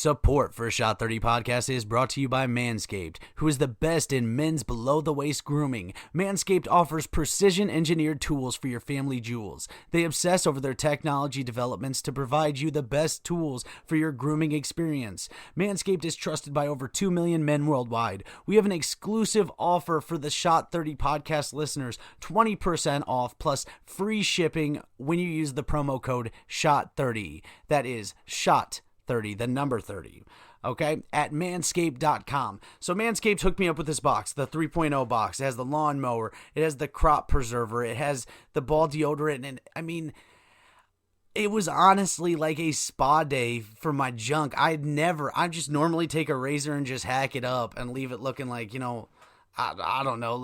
Support for Shot 30 Podcast is brought to you by Manscaped, who is the best in men's below-the-waist grooming. Manscaped offers precision-engineered tools for your family jewels. They obsess over their technology developments to provide you the best tools for your grooming experience. Manscaped is trusted by over 2 million men worldwide. We have an exclusive offer for the Shot 30 Podcast listeners, 20% off plus free shipping when you use the promo code SHOT30. That is SHOT30, the number 30, okay, at manscaped.com. So Manscaped hooked me up with this box, the 3.0 box. It has the lawnmower, it has the crop preserver, it has the ball deodorant, and I mean, it was honestly like a spa day for my junk. I just normally take a razor and just hack it up and leave it looking like, I don't know,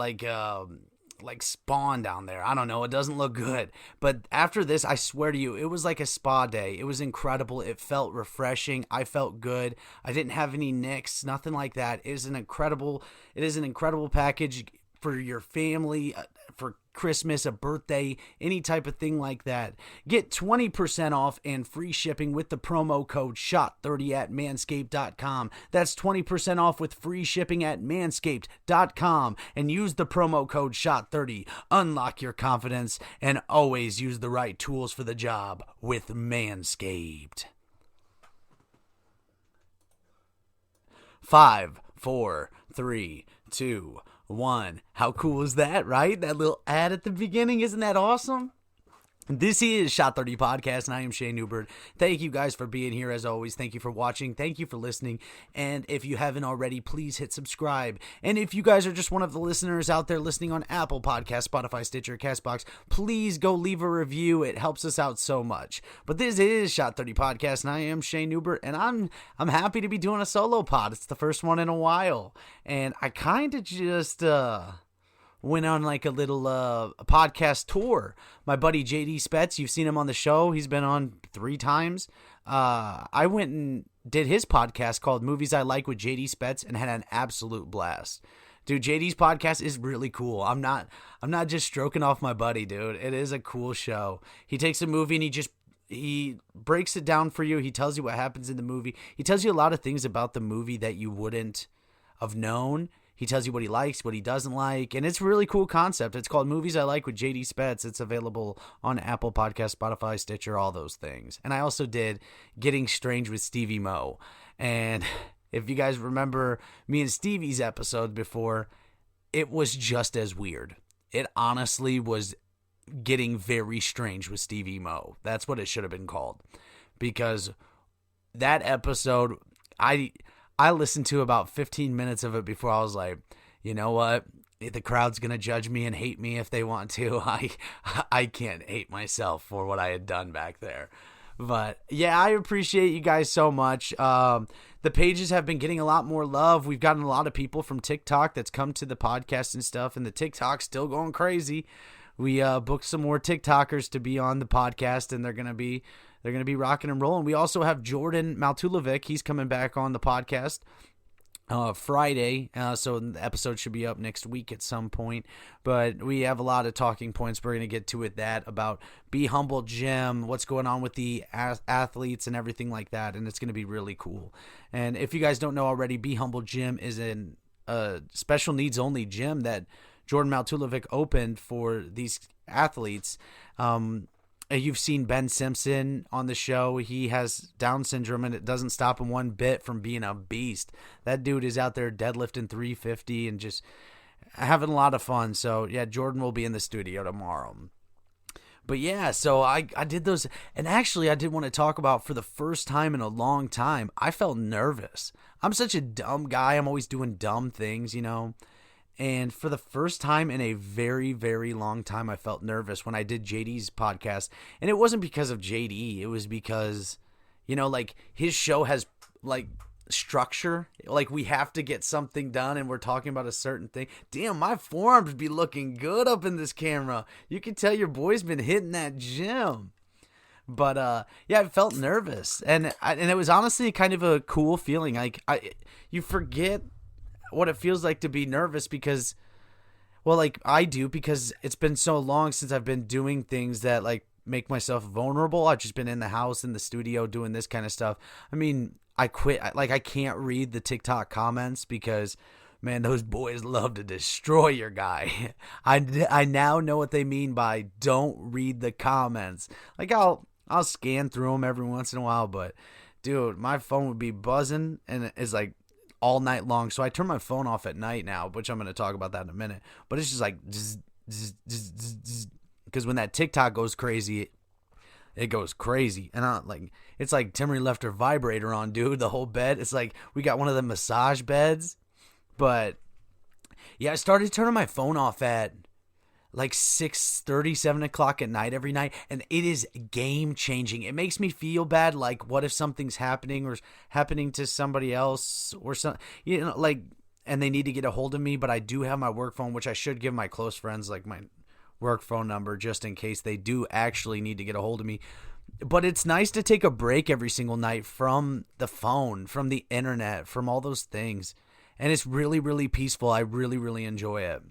like Spawn down there. I don't know. It doesn't look good. But after this, I swear to you, it was like a spa day. It was incredible. It felt refreshing. I felt good. I didn't have any nicks, nothing like that. It is an incredible package for your family, for Christmas, a birthday, any type of thing like that. Get 20% off and free shipping with the promo code SHOT30 at manscaped.com. That's 20% off with free shipping at manscaped.com, and use the promo code SHOT30. Unlock your confidence and always use the right tools for the job with Manscaped. 5, 4, 3, 2, 1. How cool is that, right? That little ad at the beginning, isn't that awesome? This is Shot 30 Podcast, and I am Shane Newbert. Thank you guys for being here as always. Thank you for watching. Thank you for listening. And if you haven't already, please hit subscribe. And if you guys are just one of the listeners out there listening on Apple Podcasts, Spotify, Stitcher, CastBox, please go leave a review. It helps us out so much. But this is Shot 30 Podcast, and I am Shane Newbert, and I'm happy to be doing a solo pod. It's the first one in a while. And I kind of just went on like a little podcast tour. My buddy JD Spetz, you've seen him on the show. He's been on 3 times. I went and did his podcast called Movies I Like with JD Spetz and had an absolute blast. Dude, JD's podcast is really cool. I'm not just stroking off my buddy, dude. It is a cool show. He takes a movie and he breaks it down for you. He tells you what happens in the movie. He tells you a lot of things about the movie that you wouldn't have known. He tells you what he likes, what he doesn't like, and it's a really cool concept. It's called Movies I Like with JD Spetz. It's available on Apple Podcasts, Spotify, Stitcher, all those things. And I also did Getting Strange with Stevie Mo. And if you guys remember me and Stevie's episode before, it was just as weird. It honestly was Getting Very Strange with Stevie Mo. That's what it should have been called. Because that episode, I listened to about 15 minutes of it before I was like, you know what? The crowd's going to judge me and hate me if they want to. I can't hate myself for what I had done back there. But yeah, I appreciate you guys so much. The pages have been getting a lot more love. We've gotten a lot of people from TikTok that's come to the podcast and stuff, and the TikTok's still going crazy. We booked some more TikTokers to be on the podcast, and they're going to be rocking and rolling. We also have Jordan Maltulovic. He's coming back on the podcast Friday, so the episode should be up next week at some point. But we have a lot of talking points. We're going to get to it, that about Be Humble Gym, what's going on with the athletes and everything like that, and it's going to be really cool. And if you guys don't know already, Be Humble Gym is a special needs only gym that Jordan Maltulovic opened for these athletes. You've seen Ben Simpson on the show. He has Down syndrome, and it doesn't stop him one bit from being a beast. That dude is out there deadlifting 350 and just having a lot of fun. So, yeah, Jordan will be in the studio tomorrow. But, yeah, so I did those. And actually, I did want to talk about, for the first time in a long time, I felt nervous. I'm such a dumb guy. I'm always doing dumb things, And for the first time in a very, very long time, I felt nervous when I did JD's podcast. And it wasn't because of JD. It was because, his show has, structure. We have to get something done, and we're talking about a certain thing. Damn, my forearms be looking good up in this camera. You can tell your boy's been hitting that gym. But, yeah, I felt nervous. And it was honestly kind of a cool feeling. You forget what it feels like to be nervous because, I do, because it's been so long since I've been doing things that make myself vulnerable. I've just been in the house, in the studio, doing this kind of stuff. I mean, I quit. I can't read the TikTok comments because, man, those boys love to destroy your guy. I now know what they mean by don't read the comments. Like, I'll scan through them every once in a while, but, dude, my phone would be buzzing, and it's like all night long. So I turn my phone off at night now, which I'm going to talk about that in a minute. But it's just like, because when that TikTok goes crazy, it goes crazy. And it's like Timmy left her vibrator on, dude, the whole bed. It's like we got one of the massage beds. But yeah, I started turning my phone off at like 6:30, 7 o'clock at night every night, and it is game changing. It makes me feel bad. Like, what if something's happening or happening to somebody else or something, like, and they need to get a hold of me, but I do have my work phone, which I should give my close friends, like, my work phone number just in case they do actually need to get a hold of me. But it's nice to take a break every single night from the phone, from the internet, from all those things. And it's really, really peaceful. I really, really enjoy it.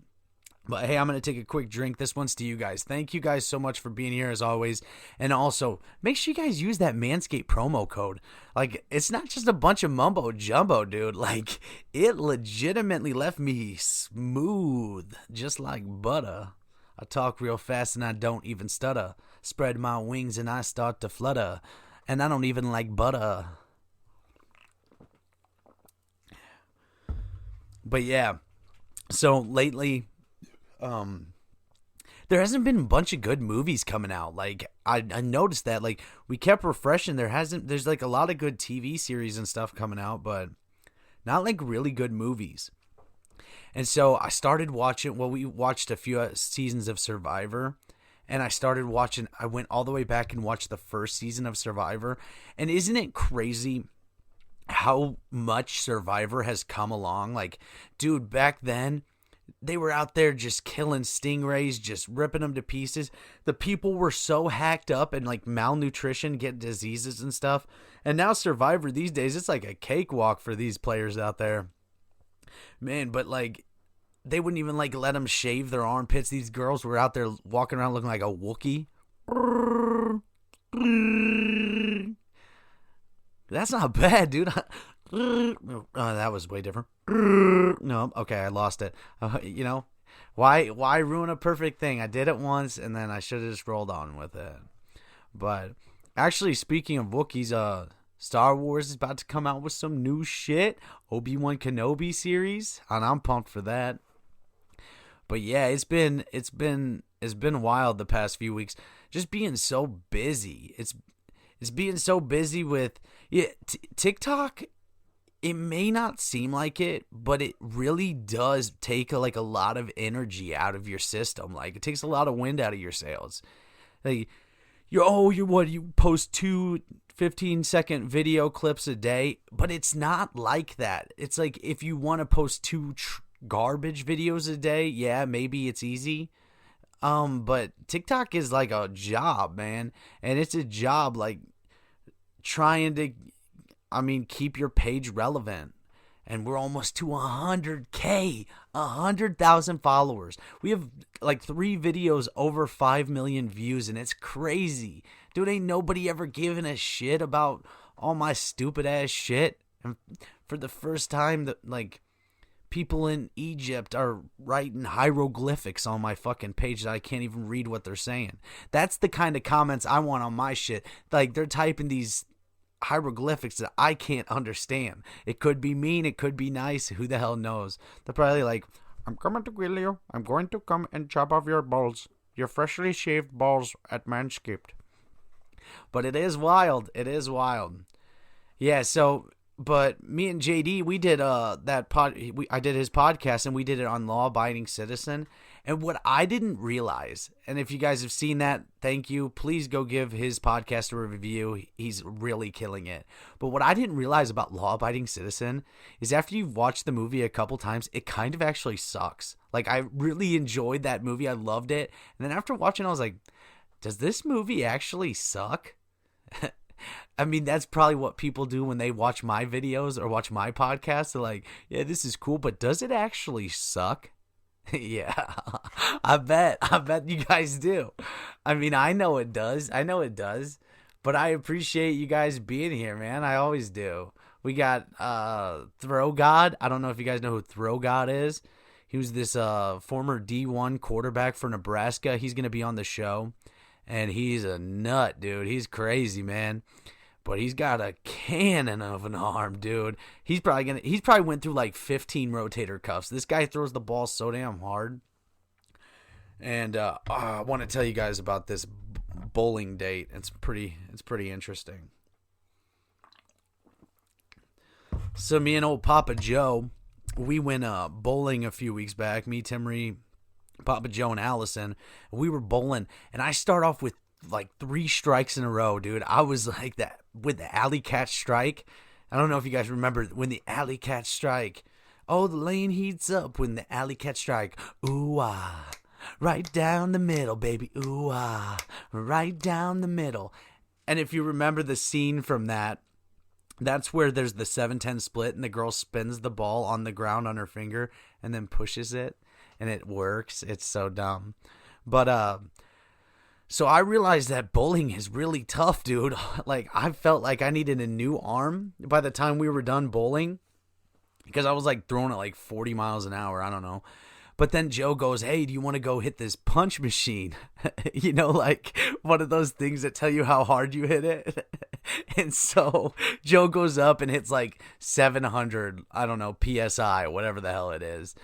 But hey, I'm going to take a quick drink. This one's to you guys. Thank you guys so much for being here as always. And also, make sure you guys use that Manscaped promo code. Like, it's not just a bunch of mumbo jumbo, dude. Like, it legitimately left me smooth, just like butter. I talk real fast and I don't even stutter. Spread my wings and I start to flutter. And I don't even like butter. But yeah, so lately, there hasn't been a bunch of good movies coming out. Like, I noticed that, like, we kept refreshing. There's like a lot of good TV series and stuff coming out, but not like really good movies. And so I started watching, we watched a few seasons of Survivor, and I went all the way back and watched the first season of Survivor. And isn't it crazy how much Survivor has come along? Like, dude, back then, they were out there just killing stingrays, just ripping them to pieces. The people were so hacked up and like malnutrition, get diseases and stuff. And now Survivor these days, it's like a cakewalk for these players out there. Man, but like, they wouldn't even like let them shave their armpits. These girls were out there walking around looking like a Wookiee. That's not bad, dude. Oh, that was way different. No, okay, I lost it. Why ruin a perfect thing? I did it once, and then I should have just rolled on with it. But actually, speaking of Wookiees, Star Wars is about to come out with some new shit. Obi-Wan Kenobi series, and I'm pumped for that. But yeah, it's been wild the past few weeks. Just being so busy. It's being so busy with TikTok. It may not seem like it, but it really does take a lot of energy out of your system. Like, it takes a lot of wind out of your sails. Like, you post 2 15-second video clips a day, but it's not like that. It's like, if you want to post 2 garbage videos a day, yeah, maybe it's easy. But TikTok is like a job, man. And it's a job like trying to, keep your page relevant. And we're almost to 100K, 100,000 followers. We have like 3 videos over 5 million views, and it's crazy. Dude, ain't nobody ever giving a shit about all my stupid ass shit. And for the first time, people in Egypt are writing hieroglyphics on my fucking page that I can't even read what they're saying. That's the kind of comments I want on my shit. Like, they're typing these hieroglyphics that I can't understand. It could be mean, it could be nice, who the hell knows. They're probably like, I'm coming to kill you. I'm going to come and chop off your balls. Your freshly shaved balls at Manscaped. But it is wild. It is wild. Yeah, so... But me and JD, we did I did his podcast, and we did it on Law Abiding Citizen. And what I didn't realize, and if you guys have seen that, thank you. Please go give his podcast a review. He's really killing it. But what I didn't realize about Law Abiding Citizen is after you've watched the movie a couple times, it kind of actually sucks. Like, I really enjoyed that movie. I loved it. And then after watching, I was like, does this movie actually suck? That's probably what people do when they watch my videos or watch my podcast. They're like, yeah, this is cool, but does it actually suck? Yeah, I bet you guys do. I know it does. But I appreciate you guys being here, man. I always do. We got Throw God. I don't know if you guys know who Throw God is. He was this former D1 quarterback for Nebraska. He's going to be on the show. And he's a nut, dude. He's crazy, man. But he's got a cannon of an arm, dude. He's probably went through like 15 rotator cuffs. This guy throws the ball so damn hard. And I want to tell you guys about this bowling date. It's pretty interesting. So me and old Papa Joe, we went bowling a few weeks back. Me, Timmery, Papa Joe, and Allison. We were bowling, and I start off with like 3 strikes in a row, dude. I was like that with the alley catch strike. I don't know if you guys remember when the alley catch strike. Oh, the lane heats up when the alley catch strike. Ooh ah, right down the middle, baby. Ooh ah, right down the middle. And if you remember the scene from that, that's where there's the 7-10 split and the girl spins the ball on the ground on her finger and then pushes it and it works. It's so dumb. But so I realized that bowling is really tough, dude. Like I felt like I needed a new arm by the time we were done bowling because I was like throwing it like 40 miles an hour. I don't know. But then Joe goes, hey, do you want to go hit this punch machine? You know, like one of those things that tell you how hard you hit it. And so Joe goes up and hits like 700, I don't know, PSI, whatever the hell it is.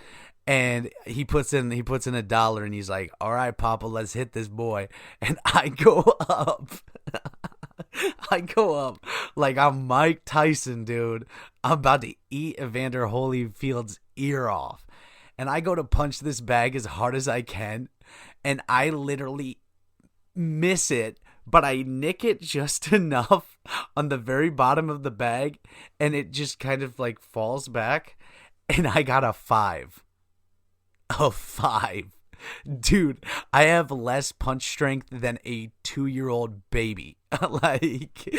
And he puts in $1 and he's like, all right, Papa, let's hit this boy. And I go up. I go up like I'm Mike Tyson, dude. I'm about to eat Evander Holyfield's ear off. And I go to punch this bag as hard as I can, and I literally miss it, but I nick it just enough on the very bottom of the bag, and it just kind of like falls back, and I got a 5. A 5. Dude, I have less punch strength than a 2-year-old baby. Like,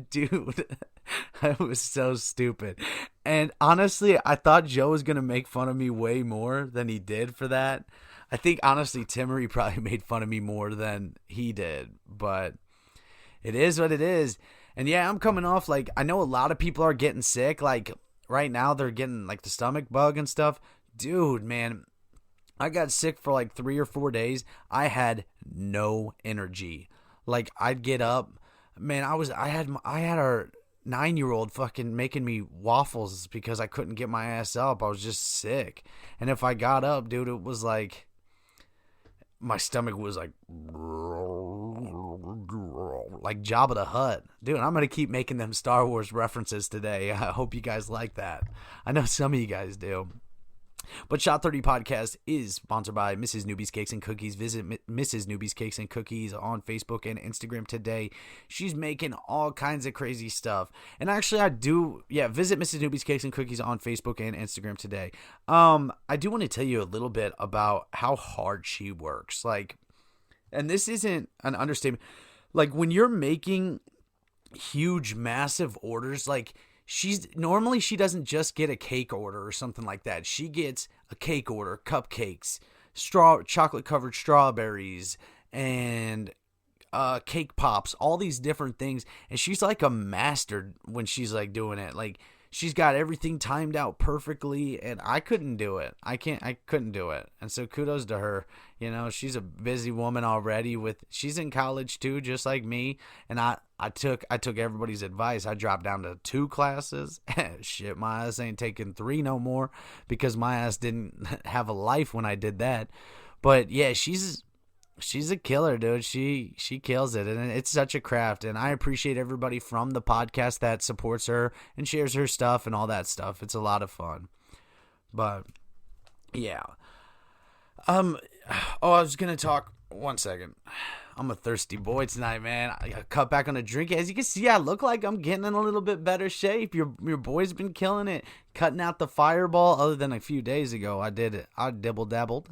dude, I was so stupid. And honestly, I thought Joe was going to make fun of me way more than he did for that. I think, honestly, Timmery probably made fun of me more than he did. But it is what it is. And yeah, I'm coming off, like, I know a lot of people are getting sick. Like, right now, they're getting, like, the stomach bug and stuff. Dude, man, I got sick for like 3 or 4 days. I had no energy. Like I'd get up, man. I had our 9-year-old fucking making me waffles because I couldn't get my ass up. I was just sick. And if I got up, dude, it was like my stomach was like Jabba the Hutt. Dude, I'm gonna keep making them Star Wars references today. I hope you guys like that. I know some of you guys do. But Shot 30 Podcast is sponsored by Mrs. Newbie's Cakes and Cookies. Visit Mrs. Newbie's Cakes and Cookies on Facebook and Instagram today. She's making all kinds of crazy stuff. And actually, visit Mrs. Newbie's Cakes and Cookies on Facebook and Instagram today. I do want to tell you a little bit about how hard she works. Like, and this isn't an understatement. Like, when you're making huge, massive orders, like, she doesn't just get a cake order or something like that. She gets a cake order, cupcakes, chocolate covered strawberries, and cake pops, all these different things. And she's like a master when she's like doing it. Like she's got everything timed out perfectly, and I couldn't do it. I couldn't do it. And so kudos to her. You know, she's a busy woman already she's in college too, just like me. And I took everybody's advice. I dropped down to 2 classes. Shit, my ass ain't taking 3 no more because my ass didn't have a life when I did that. But yeah, she's a killer, dude. She kills it, and it's such a craft. And I appreciate everybody from the podcast that supports her and shares her stuff and all that stuff. It's a lot of fun. But yeah. I was gonna talk. 1 second. I'm a thirsty boy tonight, man. I gotta cut back on the drink. As you can see, I look like I'm getting in a little bit better shape. Your boy's been killing it, cutting out the fireball. Other than a few days ago, I did it. I dibble dabbled.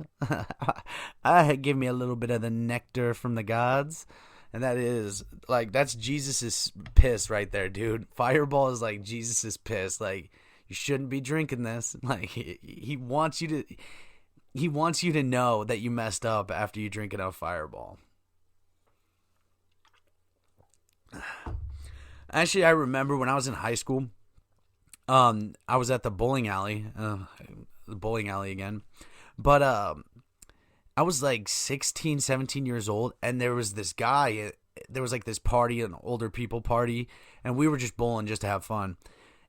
I had give me a little bit of the nectar from the gods, and that's Jesus's piss right there, dude. Fireball is like Jesus's piss. Like you shouldn't be drinking this. Like he wants you to. He wants you to know that you messed up after you drink enough Fireball. Actually, I remember when I was in high school, I was at the bowling alley again. But I was like 16, 17 years old, and there was this guy. There was like this party, an older people party, and we were just bowling just to have fun.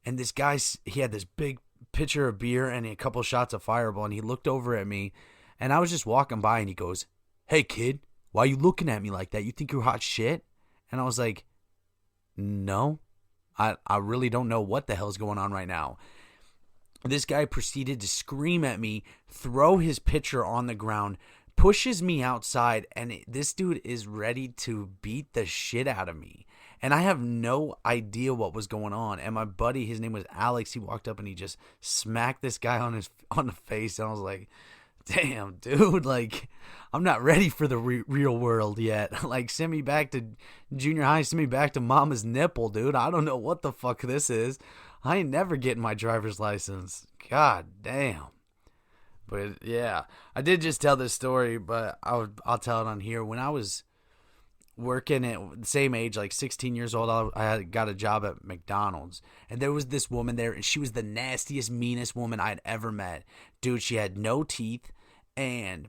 And this guy, he had this big pitcher of beer and a couple shots of Fireball, and he looked over at me, and I was just walking by, and he goes, "Hey, kid, why are you looking at me like that? You think you're hot shit?" And I was like, "No, I really don't know what the hell's going on right now." This guy proceeded to scream at me, throw his pitcher on the ground, pushes me outside, and this dude is ready to beat the shit out of me. And I have no idea what was going on. And my buddy, his name was Alex, he walked up and he just smacked this guy on the face. And I was like, damn, dude, like, I'm not ready for the real world yet. Like, send me back to junior high, send me back to mama's nipple, dude. I don't know what the fuck this is. I ain't never getting my driver's license. God damn. But yeah, I did just tell this story, but I'll tell it on here. When I was working at the same age, like 16 years old, I got a job at McDonald's, and there was this woman there, and she was the nastiest, meanest woman I'd ever met. Dude, she had no teeth, and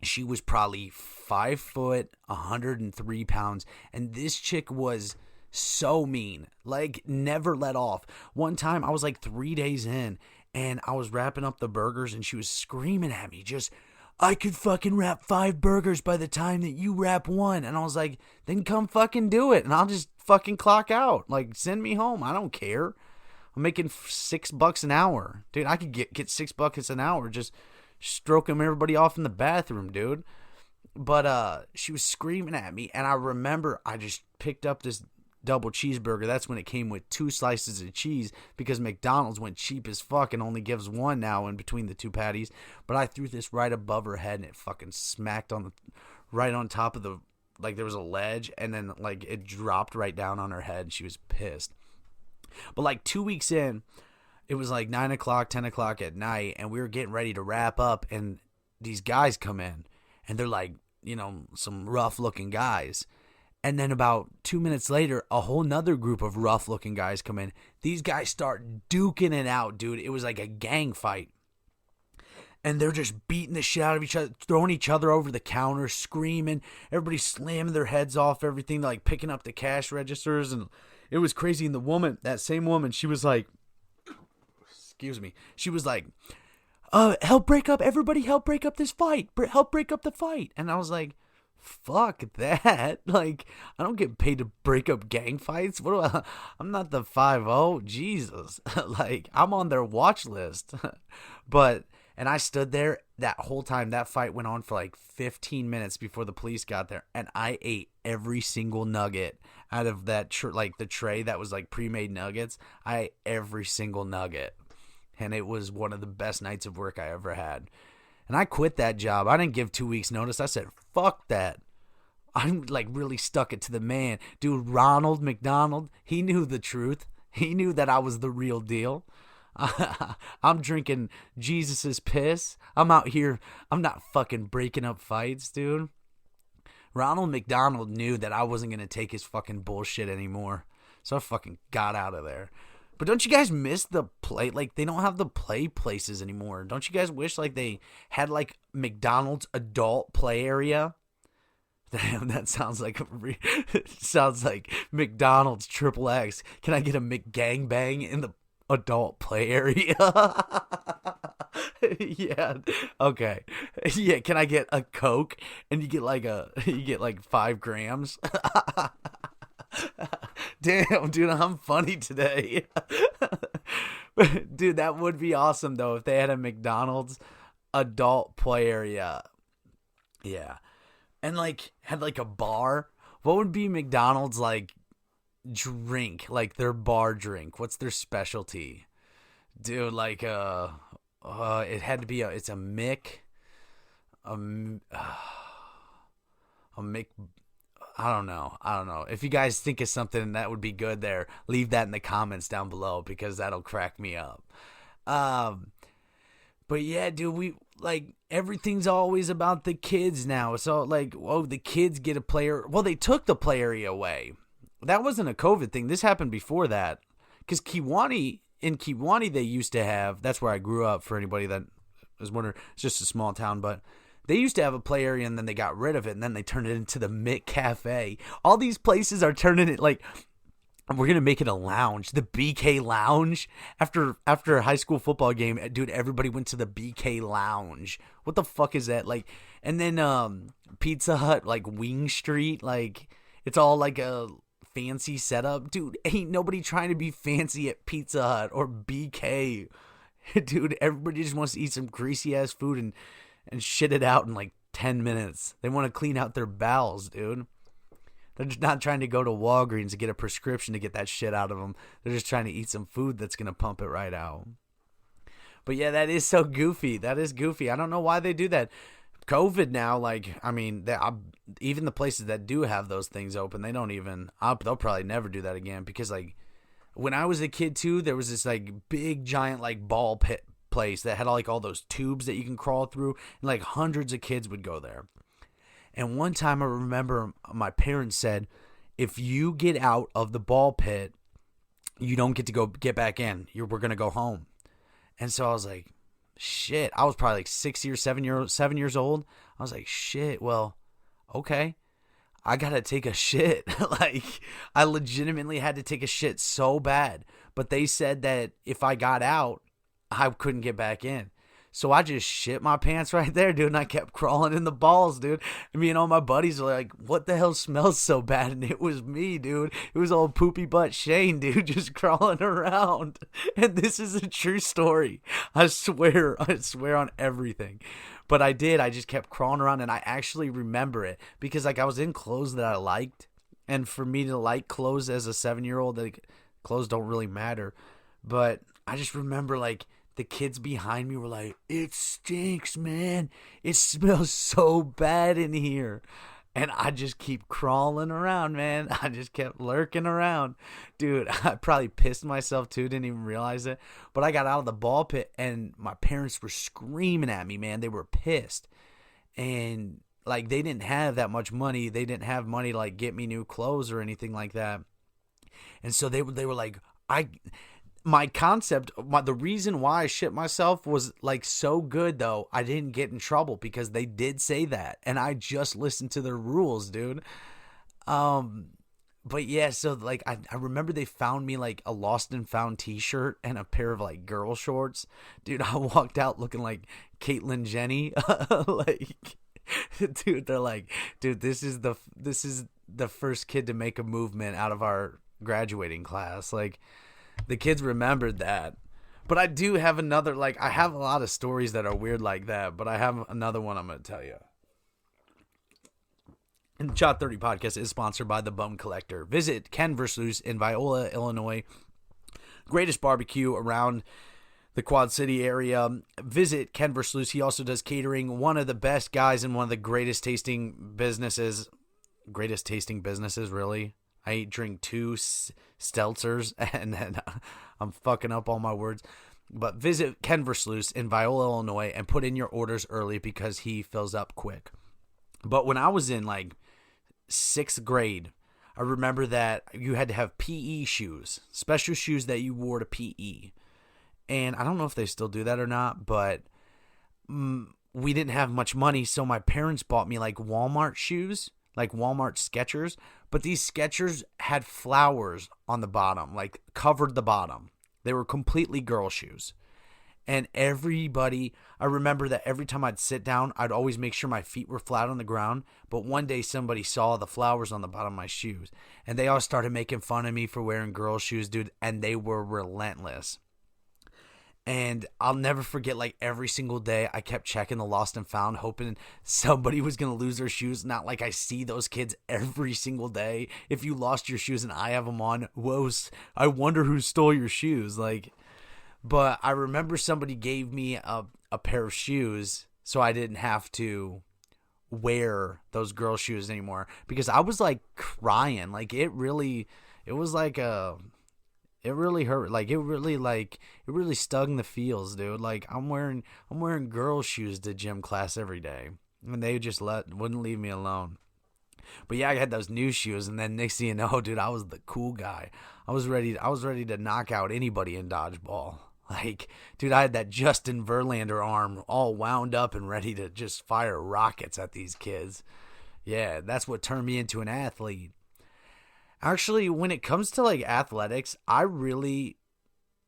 she was probably 5 foot, 103 pounds, and this chick was so mean, like never let off. One time I was like 3 days in, and I was wrapping up the burgers, and she was screaming at me, just, "I could fucking wrap 5 burgers by the time that you wrap one." And I was like, then come fucking do it, and I'll just fucking clock out. Like, send me home. I don't care. I'm making $6 an hour. Dude, I could get $6 an hour just stroking everybody off in the bathroom, dude. But she was screaming at me, and I remember I just picked up this double cheeseburger. That's when it came with 2 slices of cheese, because McDonald's went cheap as fuck and only gives 1 now in between the 2 patties. But I threw this right above her head, and it fucking smacked right on top of the, like, there was a ledge, and then like it dropped right down on her head, and she was pissed. But like 2 weeks in, it was like 9 o'clock, 10 o'clock at night, and we were getting ready to wrap up, and these guys come in, and they're like, some rough looking guys. And then about 2 minutes later, a whole nother group of rough-looking guys come in. These guys start duking it out, dude. It was like a gang fight. And they're just beating the shit out of each other, throwing each other over the counter, screaming. Everybody slamming their heads off everything, like picking up the cash registers. And it was crazy. And the woman, that same woman, she was like, excuse me, she was like, help break up, everybody help break up this fight. Help break up the fight. And I was like, fuck that. Like, I don't get paid to break up gang fights. I'm not the 5-0. Jesus. Like, I'm on their watch list. And I stood there that whole time. That fight went on for like 15 minutes before the police got there, and I ate every single nugget out of that the tray that was like pre-made nuggets. I ate every single nugget, and it was one of the best nights of work I ever had. And I quit that job. I didn't give 2 weeks notice. I said, fuck that. I'm like really stuck it to the man. Dude, Ronald McDonald, he knew the truth. He knew that I was the real deal. I'm drinking Jesus's piss. I'm out here. I'm not fucking breaking up fights, dude. Ronald McDonald knew that I wasn't going to take his fucking bullshit anymore. So I fucking got out of there. But don't you guys miss the play? Like, they don't have the play places anymore. Don't you guys wish, like, they had, like, McDonald's adult play area? Damn, that sounds like sounds like McDonald's Triple X. Can I get a McGangbang in the adult play area? Yeah. Okay. Yeah. Can I get a Coke and you get like 5 grams? Damn, dude, I'm funny today. Dude, that would be awesome, though, if they had a McDonald's adult play area. Yeah. And, like, had, like, a bar. What would be McDonald's, like, drink? Like, their bar drink? What's their specialty? Dude, like, it had to be it's a Mick. A Mick. I don't know. If you guys think of something that would be good there, leave that in the comments down below, because that'll crack me up. But yeah, dude, everything's always about the kids now. So, like, the kids get a player. Well, they took the play area away. That wasn't a COVID thing. This happened before that. Because Kiwani, in Kiwani, they used to have, that's where I grew up, for anybody that is wondering, it's just a small town, but they used to have a play area and then they got rid of it and then they turned it into the Mick Cafe. All these places are turning it like, we're going to make it a lounge, the BK Lounge. After a high school football game, dude, everybody went to the BK Lounge. What the fuck is that? Like, and then Pizza Hut, like Wing Street, like it's all like a fancy setup. Dude, ain't nobody trying to be fancy at Pizza Hut or BK. Dude, everybody just wants to eat some greasy ass food and shit it out in like 10 minutes. They want to clean out their bowels, dude. They're just not trying to go to Walgreens to get a prescription to get that shit out of them. They're just trying to eat some food that's going to pump it right out. But yeah, that is so goofy. That is goofy. I don't know why they do that. COVID now, like, I mean, even the places that do have those things open, they don't even, they'll probably never do that again. Because, like, when I was a kid, too, there was this, like, big, giant, like, ball pit place that had, like, all those tubes that you can crawl through. And, like, hundreds of kids would go there. And one time I remember my parents said, if you get out of the ball pit, you don't get to get back in. We're going to go home. And so I was like, shit. I was probably like 7 years old. I was like, shit, well, okay. I got to take a shit. Like, I legitimately had to take a shit so bad. But they said that if I got out, I couldn't get back in. So I just shit my pants right there, dude, and I kept crawling in the balls, dude. And me and all my buddies were like, what the hell smells so bad? And it was me, dude. It was old poopy butt Shane, dude, just crawling around. And this is a true story. I swear on everything. But I just kept crawling around, and I actually remember it because, like, I was in clothes that I liked. And for me to like clothes as a 7-year-old, like, clothes don't really matter. But I just remember, like, the kids behind me were like, it stinks, man. It smells so bad in here. And I just keep crawling around, man. I just kept lurking around. Dude, I probably pissed myself too, didn't even realize it. But I got out of the ball pit and my parents were screaming at me, man. They were pissed. And like, they didn't have that much money. They didn't have money to like get me new clothes or anything like that. And so they were like, the reason why I shit myself was like so good though. I didn't get in trouble because they did say that. And I just listened to their rules, dude. But yeah, so like I remember they found me like a lost and found t-shirt and a pair of like girl shorts. Dude, I walked out looking like Caitlyn Jenny. Like, dude, they're like, dude, this is the first kid to make a movement out of our graduating class. Like, the kids remembered that. But I do have another, like, I have a lot of stories that are weird like that, but I have another one I'm going to tell you. And Shot 30 Podcast is sponsored by The Bum Collector. Visit Ken Versluis in Viola, Illinois. Greatest barbecue around the Quad City area. Visit Ken Versluis. He also does catering. One of the best guys in one of the greatest tasting businesses. Greatest tasting businesses, really? I drink 2 seltzers, and then I'm fucking up all my words. But visit Ken Versluis in Viola, Illinois, and put in your orders early because he fills up quick. But when I was in, like, 6th grade, I remember that you had to have PE shoes, special shoes that you wore to PE. And I don't know if they still do that or not, but we didn't have much money, so my parents bought me, like, Walmart shoes. Like Walmart Skechers, but these Skechers had flowers on the bottom, like covered the bottom. They were completely girl shoes. And everybody, I remember that every time I'd sit down, I'd always make sure my feet were flat on the ground. But one day somebody saw the flowers on the bottom of my shoes. And they all started making fun of me for wearing girl shoes, dude. And they were relentless. And I'll never forget, like, every single day I kept checking the lost and found, hoping somebody was going to lose their shoes. Not like I see those kids every single day. If you lost your shoes and I have them on, whoa, I wonder who stole your shoes. Like, but I remember somebody gave me a pair of shoes so I didn't have to wear those girl shoes anymore. Because I was, like, crying. Like, it was like a... It really hurt. Like, it really stung the feels, dude. Like, I'm wearing girl shoes to gym class every day. And they just wouldn't leave me alone. But yeah, I had those new shoes, and then next thing you know, dude, I was the cool guy. I was ready to knock out anybody in dodgeball. Like, dude, I had that Justin Verlander arm all wound up and ready to just fire rockets at these kids. Yeah, that's what turned me into an athlete. Actually, when it comes to like athletics, I really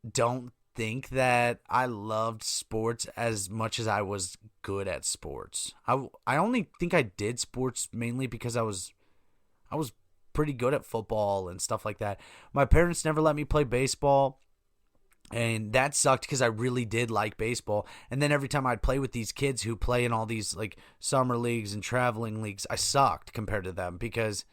don't think that I loved sports as much as I was good at sports. I only think I did sports mainly because I was pretty good at football and stuff like that. My parents never let me play baseball, and that sucked because I really did like baseball. And then every time I'd play with these kids who play in all these like summer leagues and traveling leagues, I sucked compared to them because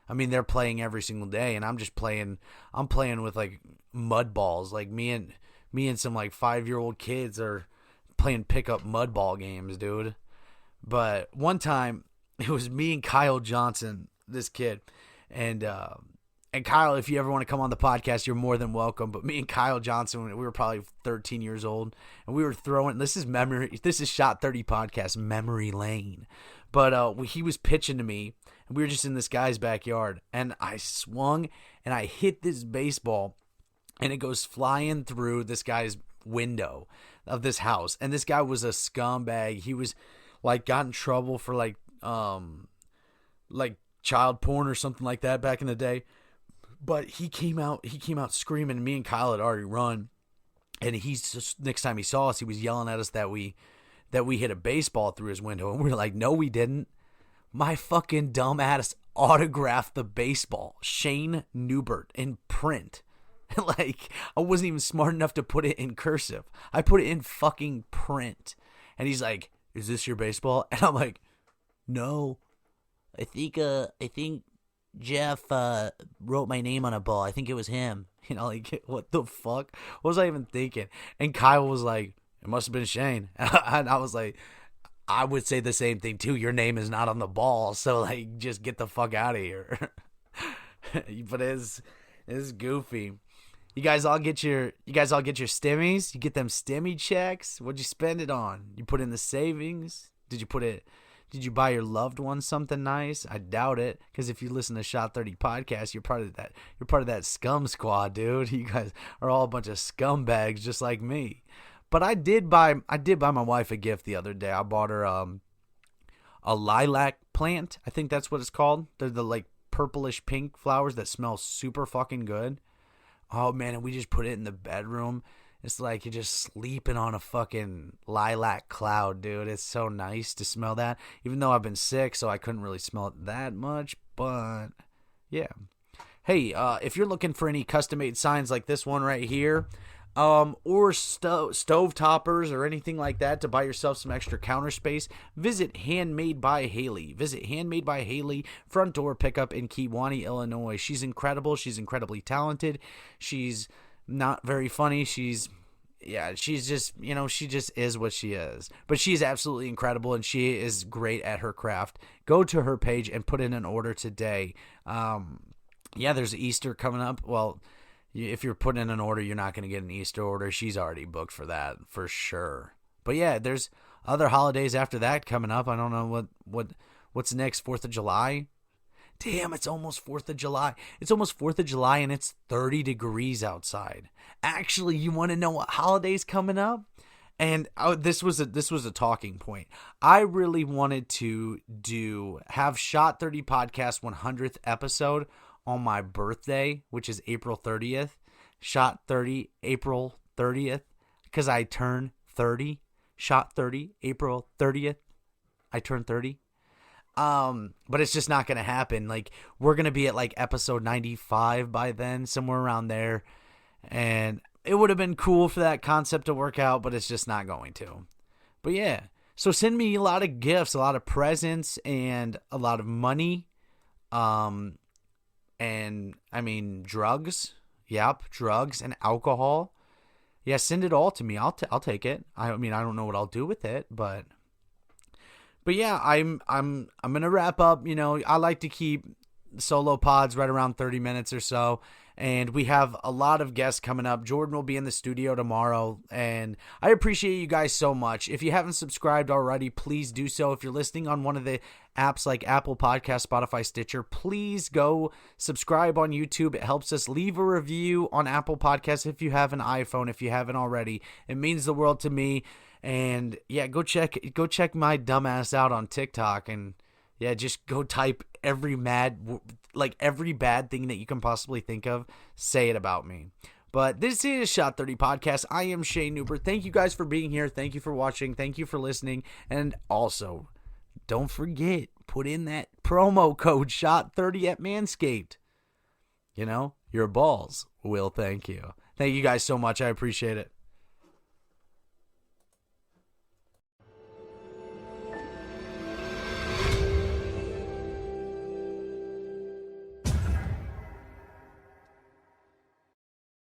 I mean they're playing every single day and I'm playing with like mud balls. Like me and some like 5-year-old kids are playing pickup mud ball games, dude. But one time it was me and Kyle Johnson, this kid, and Kyle, if you ever want to come on the podcast, you're more than welcome. But me and Kyle Johnson, we were probably 13 years old, and we were throwing. This is Shot 30 podcast memory lane. But he was pitching to me, and we were just in this guy's backyard, and I swung and I hit this baseball, and it goes flying through this guy's window of this house. And this guy was a scumbag. He was like got in trouble for like child porn or something like that back in the day. But he came out screaming, and me and Kyle had already run. And he's just, next time he saw us, he was yelling at us that we hit a baseball through his window. And we were like, no, we didn't. My fucking dumb ass autographed the baseball. Shane Newbert in print. Like, I wasn't even smart enough to put it in cursive. I put it in fucking print. And he's like, is this your baseball? And I'm like, no. I think Jeff wrote my name on a ball. I think it was him. You know, like, what the fuck? What was I even thinking? And Kyle was like, it must have been Shane. And I was like, I would say the same thing too. Your name is not on the ball, so like, just get the fuck out of here. But it's goofy. You guys all get your stimmies? You get them stimmy checks? What'd you spend it on? You put in the savings? Did you buy your loved one something nice? I doubt it, because if you listen to Shot 30 podcast, you're part of that scum squad, dude. You guys are all a bunch of scumbags just like me. But I did buy my wife a gift the other day. I bought her a lilac plant. I think that's what it's called. They're the like purplish pink flowers that smell super fucking good. Oh man, and we just put it in the bedroom. It's like you're just sleeping on a fucking lilac cloud, dude. It's so nice to smell that. Even though I've been sick, so I couldn't really smell it that much. But, yeah. Hey, if you're looking for any custom-made signs like this one right here, or stove toppers or anything like that to buy yourself some extra counter space, visit Handmade by Haley. Visit Handmade by Haley front door pickup in Kewanee, Illinois. She's incredible. She's incredibly talented. She's not very funny. She's just, she just is what she is. But she's absolutely incredible, and she is great at her craft. Go to her page and put in an order today. There's Easter coming up. Well, if you're putting in an order, you're not going to get an Easter order. She's already booked for that for sure. But yeah, there's other holidays after that coming up. I don't know what's next. 4th of July. Damn, it's almost 4th of July. It's almost 4th of July and it's 30 degrees outside. Actually, you want to know what holiday's coming up? And this was a talking point. I really wanted to have Shot 30 Podcast 100th episode on my birthday, which is April 30th. Shot 30, April 30th, because I turn 30. Shot 30, April 30th. I turn 30. But it's just not going to happen. Like, we're going to be at like episode 95 by then, somewhere around there. And it would have been cool for that concept to work out, but it's just not going to. But yeah, so send me a lot of gifts, a lot of presents, and a lot of money. And I mean, drugs. Yep, drugs and alcohol. Yeah, send it all to me. I'll take it. I mean, I don't know what I'll do with it, but yeah, I'm gonna wrap up. I like to keep solo pods right around 30 minutes or so, and we have a lot of guests coming up. Jordan will be in the studio tomorrow, and I appreciate you guys so much. If you haven't subscribed already, please do so. If you're listening on one of the apps like Apple Podcast, Spotify, Stitcher, please go subscribe on YouTube. It helps us. Leave a review on Apple Podcasts if you have an iPhone, if you haven't already. It means the world to me. And yeah, go check my dumbass out on TikTok, and yeah, just go type every bad thing that you can possibly think of. Say it about me. But this is Shot 30 Podcast. I am Shane Newbert. Thank you guys for being here. Thank you for watching. Thank you for listening. And also, don't forget, put in that promo code SHOT30 at Manscaped. You know, your balls will thank you. Thank you guys so much. I appreciate it.